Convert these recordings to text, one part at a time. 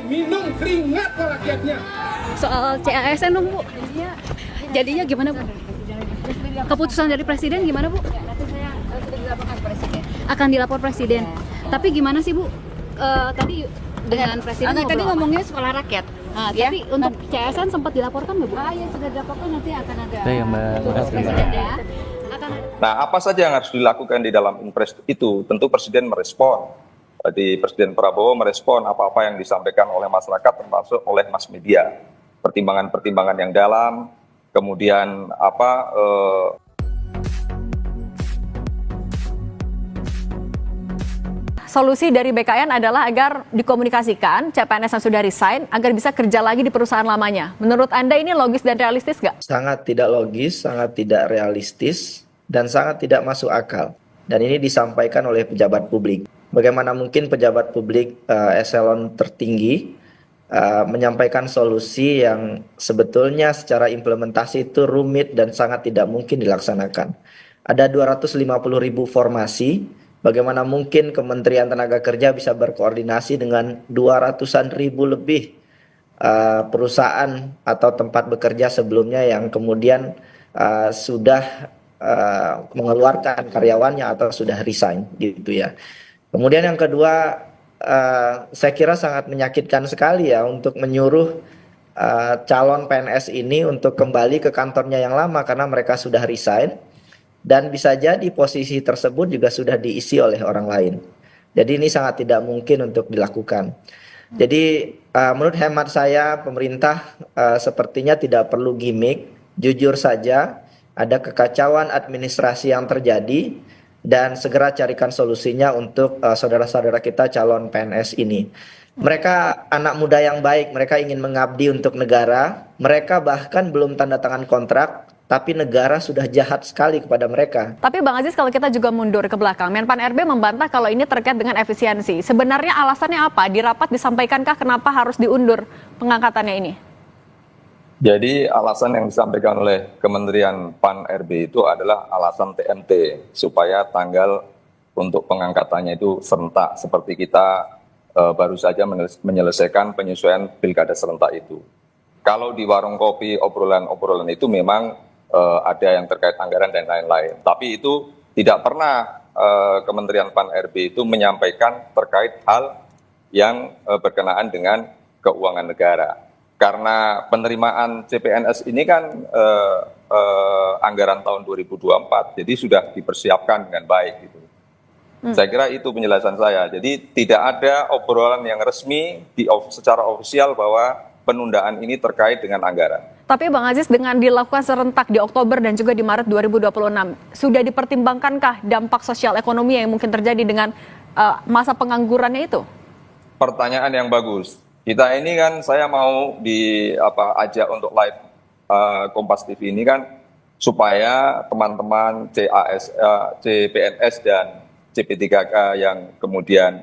minum keringat rakyatnya. Soal CASN dong Bu, jadinya gimana Bu? Keputusan dari Presiden gimana Bu? Nanti saya sudah dilaporkan Presiden. Akan dilapor Presiden. Tapi gimana sih Bu? Tadi dengan Presiden Tadi ngobrol apa? ngomongnya sekolah rakyat. Nah, Ya. tapi untuk CASN sempat dilaporkan nggak Bu? Ya sudah dilaporkan, nanti akan ada. Itu ya Mbak. Makasih, Mbak. Presiden ya. Akan Nah, apa saja yang harus dilakukan di dalam impres itu? Tentu Presiden merespon. Tadi Presiden Prabowo merespon apa-apa yang disampaikan oleh masyarakat, termasuk oleh mass media. Pertimbangan-pertimbangan yang dalam, kemudian Solusi dari BKN adalah agar dikomunikasikan CPNS yang sudah resign agar bisa kerja lagi di perusahaan lamanya. Menurut Anda ini logis dan realistis nggak? Sangat tidak logis, sangat tidak realistis, dan sangat tidak masuk akal. Dan ini disampaikan oleh pejabat publik. Bagaimana mungkin pejabat publik eselon tertinggi menyampaikan solusi yang sebetulnya secara implementasi itu rumit dan sangat tidak mungkin dilaksanakan. Ada 250.000 formasi, bagaimana mungkin Kementerian Tenaga Kerja bisa berkoordinasi dengan 200.000 lebih perusahaan atau tempat bekerja sebelumnya yang kemudian sudah mengeluarkan karyawannya atau sudah resign gitu ya. Kemudian yang kedua, saya kira sangat menyakitkan sekali ya untuk menyuruh calon PNS ini untuk kembali ke kantornya yang lama karena mereka sudah resign dan bisa jadi posisi tersebut juga sudah diisi oleh orang lain. Jadi ini sangat tidak mungkin untuk dilakukan. Jadi menurut hemat saya pemerintah sepertinya tidak perlu gimmick, jujur saja ada kekacauan administrasi yang terjadi dan segera carikan solusinya untuk saudara-saudara kita calon PNS ini. Mereka anak muda yang baik, mereka ingin mengabdi untuk negara, mereka bahkan belum tanda tangan kontrak, tapi negara sudah jahat sekali kepada mereka. Tapi Bang Aziz, kalau kita juga mundur ke belakang, Menpan RB membantah kalau ini terkait dengan efisiensi. Sebenarnya alasannya apa? Di rapat disampaikankah kenapa harus diundur pengangkatannya ini? jadi alasan yang disampaikan oleh Kementerian PAN RB itu adalah alasan TMT, supaya tanggal untuk pengangkatannya itu serentak, seperti kita baru saja menyelesaikan penyesuaian pilkada serentak itu. Kalau di warung kopi obrolan-obrolan itu memang ada yang terkait anggaran dan lain-lain. Tapi itu tidak pernah Kementerian PAN RB itu menyampaikan terkait hal yang berkenaan dengan keuangan negara. Karena penerimaan CPNS ini kan anggaran tahun 2024, jadi sudah dipersiapkan dengan baik gitu. Saya kira itu penjelasan saya. Jadi tidak ada obrolan yang resmi secara ofisial bahwa penundaan ini terkait dengan anggaran. Tapi Bang Aziz, dengan dilakukan serentak di Oktober dan juga di Maret 2026, sudah dipertimbangkankah dampak sosial ekonomi yang mungkin terjadi dengan masa penganggurannya itu? Pertanyaan yang bagus. Kita ini kan saya mau ajak untuk live Kompas TV ini kan supaya teman-teman CPNS dan CP3K yang kemudian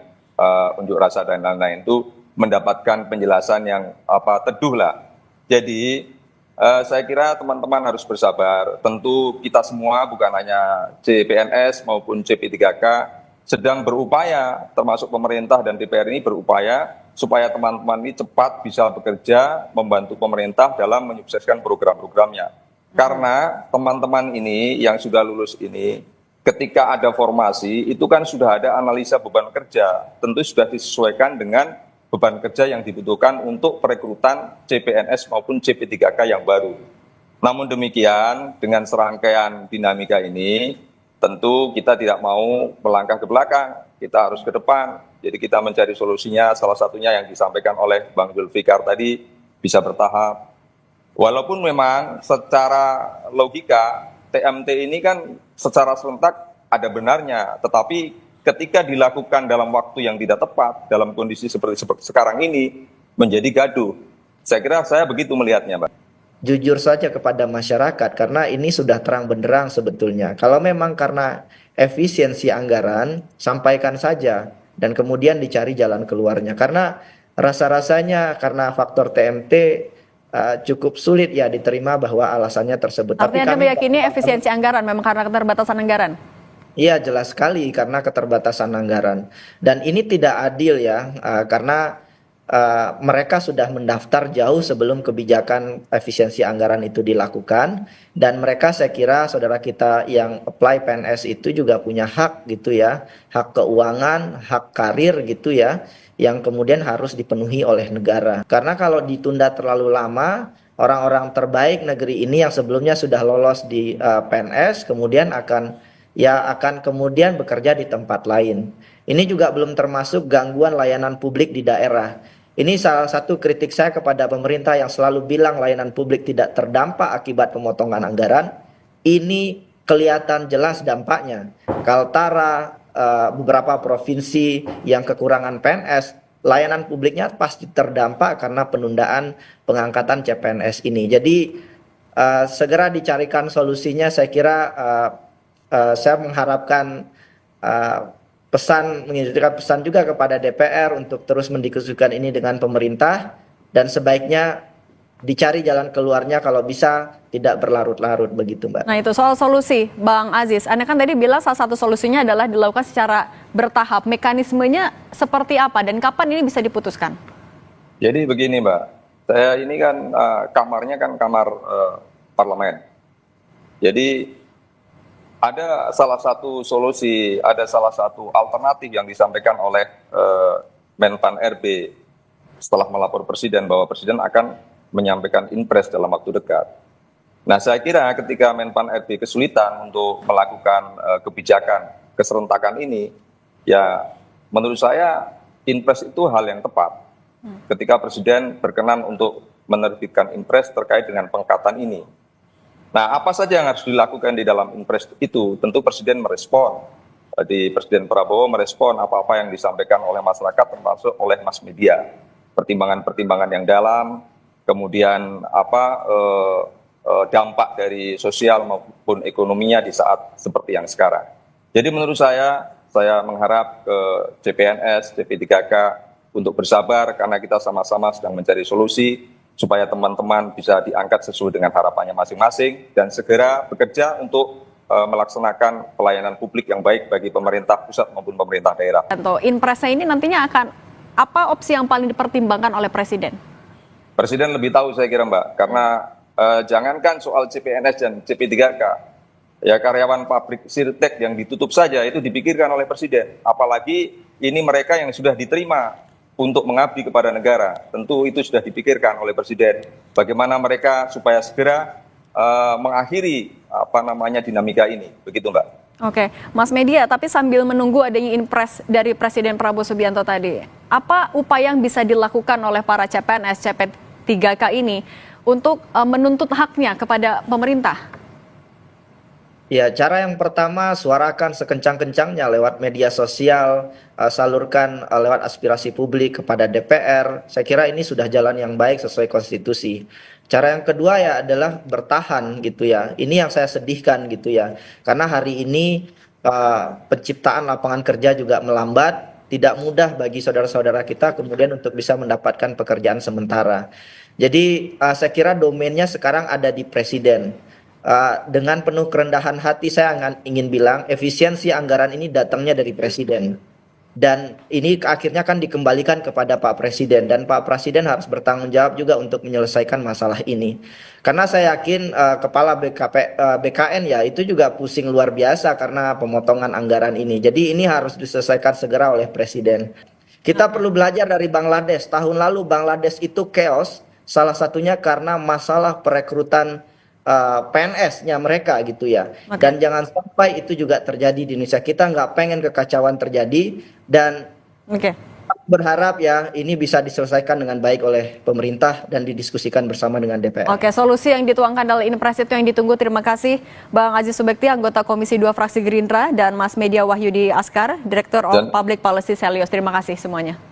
unjuk rasa dan lain-lain itu mendapatkan penjelasan yang teduh lah. Jadi saya kira teman-teman harus bersabar. Tentu kita semua bukan hanya CPNS maupun CP3K sedang berupaya, termasuk pemerintah dan DPR ini berupaya supaya teman-teman ini cepat bisa bekerja membantu pemerintah dalam menyukseskan program-programnya. Karena teman-teman ini yang sudah lulus ini, ketika ada formasi, itu kan sudah ada analisa beban kerja. Tentu sudah disesuaikan dengan beban kerja yang dibutuhkan untuk perekrutan CPNS maupun CP3K yang baru. Namun demikian, dengan serangkaian dinamika ini, tentu kita tidak mau melangkah ke belakang, kita harus ke depan. Jadi kita mencari solusinya, salah satunya yang disampaikan oleh Bang Zulfikar tadi, bisa bertahap. Walaupun memang secara logika, TMT ini kan secara serentak ada benarnya, tetapi ketika dilakukan dalam waktu yang tidak tepat, dalam kondisi seperti sekarang ini, menjadi gaduh. Saya kira saya begitu melihatnya, Pak. Jujur saja kepada masyarakat karena ini sudah terang benderang sebetulnya. Kalau memang karena efisiensi anggaran, sampaikan saja dan kemudian dicari jalan keluarnya. Karena rasa-rasanya karena faktor TMT cukup sulit ya diterima bahwa alasannya tersebut. Artinya Anda meyakini efisiensi anggaran memang karena keterbatasan anggaran? Iya, jelas sekali karena keterbatasan anggaran. Dan ini tidak adil ya, karena mereka sudah mendaftar jauh sebelum kebijakan efisiensi anggaran itu dilakukan, dan mereka, saya kira saudara kita yang apply PNS itu juga punya hak gitu ya, hak keuangan, hak karir gitu ya, yang kemudian harus dipenuhi oleh negara. Karena kalau ditunda terlalu lama, orang-orang terbaik negeri ini yang sebelumnya sudah lolos di PNS kemudian akan kemudian bekerja di tempat lain. Ini juga belum termasuk gangguan layanan publik di daerah. Ini salah satu kritik saya kepada pemerintah yang selalu bilang layanan publik tidak terdampak akibat pemotongan anggaran. Ini kelihatan jelas dampaknya. Kaltara, beberapa provinsi yang kekurangan PNS, layanan publiknya pasti terdampak karena penundaan pengangkatan CPNS ini. Jadi segera dicarikan solusinya. Saya kira saya mengharapkan mengirimkan pesan juga kepada DPR untuk terus mendiskusikan ini dengan pemerintah, dan sebaiknya dicari jalan keluarnya kalau bisa tidak berlarut-larut begitu, Mbak. Nah itu soal solusi, Bang Aziz. Anda kan tadi bilang salah satu solusinya adalah dilakukan secara bertahap. Mekanismenya seperti apa dan kapan ini bisa diputuskan? Jadi begini Mbak, saya ini kan kamarnya kan kamar parlemen. Jadi ada salah satu solusi, ada salah satu alternatif yang disampaikan oleh Menpan RB setelah melapor Presiden bahwa Presiden akan menyampaikan impres dalam waktu dekat. Nah saya kira ketika Menpan RB kesulitan untuk melakukan kebijakan keserentakan ini, ya menurut saya impres itu hal yang tepat. Ketika Presiden berkenan untuk menerbitkan impres terkait dengan pengangkatan ini. Nah, apa saja yang harus dilakukan di dalam impres itu? Tentu Presiden merespon. Jadi Presiden Prabowo merespon apa-apa yang disampaikan oleh masyarakat, termasuk oleh mass media. Pertimbangan-pertimbangan yang dalam, kemudian dampak dari sosial maupun ekonominya di saat seperti yang sekarang. Jadi menurut saya mengharap ke CPNS, CP3K untuk bersabar karena kita sama-sama sedang mencari solusi supaya teman-teman bisa diangkat sesuai dengan harapannya masing-masing dan segera bekerja untuk melaksanakan pelayanan publik yang baik bagi pemerintah pusat maupun pemerintah daerah. Impresnya ini nantinya akan apa opsi yang paling dipertimbangkan oleh Presiden? Presiden lebih tahu saya kira Mbak, karena jangankan soal CPNS dan CP3K, ya karyawan pabrik Sirtek yang ditutup saja itu dipikirkan oleh Presiden, apalagi ini mereka yang sudah diterima untuk mengabdi kepada negara, tentu itu sudah dipikirkan oleh Presiden. Bagaimana mereka supaya segera mengakhiri dinamika ini, begitu Mbak. Oke, Mas Media, tapi sambil menunggu adanya impres dari Presiden Prabowo Subianto tadi, apa upaya yang bisa dilakukan oleh para CPNS, CP3K ini untuk menuntut haknya kepada pemerintah? Ya, cara yang pertama, suarakan sekencang-kencangnya lewat media sosial, salurkan lewat aspirasi publik kepada DPR. Saya kira ini sudah jalan yang baik sesuai konstitusi. Cara yang kedua ya adalah bertahan gitu ya. Ini yang saya sedihkan gitu ya. Karena hari ini penciptaan lapangan kerja juga melambat, tidak mudah bagi saudara-saudara kita kemudian untuk bisa mendapatkan pekerjaan sementara. Jadi saya kira domainnya sekarang ada di Presiden. Dengan penuh kerendahan hati saya ingin bilang efisiensi anggaran ini datangnya dari Presiden, dan ini akhirnya kan dikembalikan kepada Pak Presiden, dan Pak Presiden harus bertanggung jawab juga untuk menyelesaikan masalah ini, karena saya yakin kepala BKN ya itu juga pusing luar biasa karena pemotongan anggaran ini. Jadi ini harus diselesaikan segera oleh Presiden. Kita perlu belajar dari Bangladesh. Tahun lalu Bangladesh itu chaos, salah satunya karena masalah perekrutan PNS-nya mereka gitu ya. Dan jangan sampai itu juga terjadi di Indonesia. Kita nggak pengen kekacauan terjadi, dan berharap ya ini bisa diselesaikan dengan baik oleh pemerintah dan didiskusikan bersama dengan DPR. Oke, solusi yang dituangkan dalam impres itu yang ditunggu. Terima kasih Bang Aziz Subekti, anggota Komisi 2 Fraksi Gerindra, dan Mas Media Wahyudi Askar, Direktur of Public Policy Selios. Terima kasih semuanya.